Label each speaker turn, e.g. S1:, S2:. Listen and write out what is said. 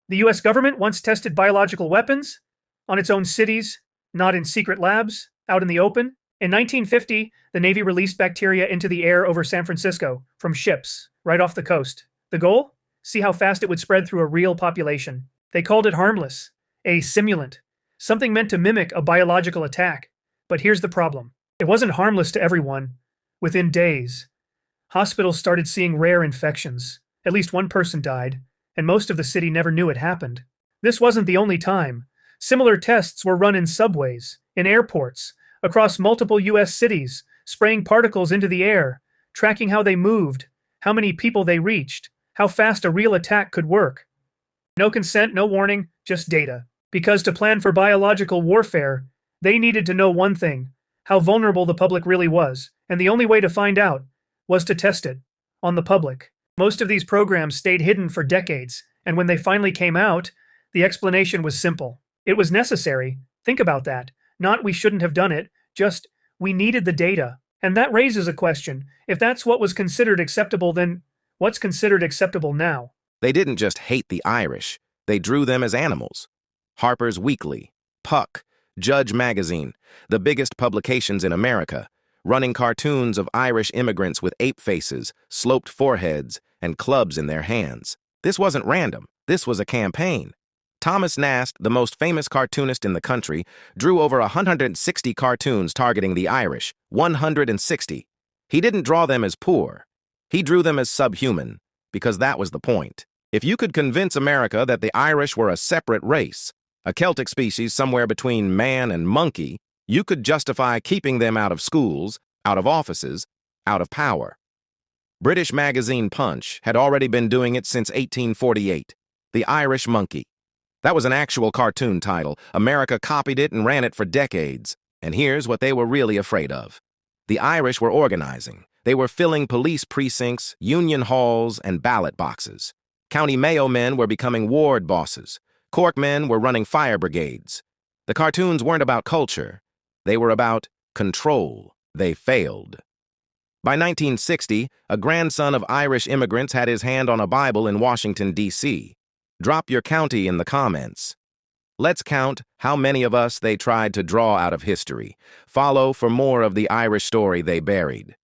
S1: The US government once tested biological weapons on its own cities, not in secret labs, out in the open. In 1950, the Navy released bacteria into the air over San Francisco from ships, right off the coast. The goal? See how fast it would spread through a real population. They called it harmless, a simulant, something meant to mimic a biological attack. But here's the problem. It wasn't harmless to everyone. Within days, hospitals started seeing rare infections. At least one person died, and most of the city never knew it happened. This wasn't the only time. Similar tests were run in subways, in airports, across multiple US cities, spraying particles into the air, tracking how they moved, how many people they reached, how fast a real attack could work. No consent, no warning, just data. Because to plan for biological warfare, they needed to know one thing, how vulnerable the public really was, and the only way to find out was to test it on the public. Most of these programs stayed hidden for decades, and when they finally came out, the explanation was simple. It was necessary. Think about that. Not we shouldn't have done it, just we needed the data. And that raises a question. If that's what was considered acceptable, then what's considered acceptable now?
S2: They didn't just hate the Irish, they drew them as animals. Harper's Weekly, Puck, Judge Magazine, the biggest publications in America, running cartoons of Irish immigrants with ape faces, sloped foreheads, and clubs in their hands. This wasn't random. This was a campaign. Thomas Nast, the most famous cartoonist in the country, drew over 160 cartoons targeting the Irish. 160. He didn't draw them as poor. He drew them as subhuman, because that was the point. If you could convince America that the Irish were a separate race, a Celtic species somewhere between man and monkey, you could justify keeping them out of schools, out of offices, out of power. British magazine Punch had already been doing it since 1848. The Irish Monkey. That was an actual cartoon title. America copied it and ran it for decades. And here's what they were really afraid of. The Irish were organizing. They were filling police precincts, union halls, and ballot boxes. County Mayo men were becoming ward bosses. Cork men were running fire brigades. The cartoons weren't about culture. They were about control. They failed. By 1960, a grandson of Irish immigrants had his hand on a Bible in Washington, D.C. Drop your county in the comments. Let's count how many of us they tried to draw out of history. Follow for more of the Irish story they buried.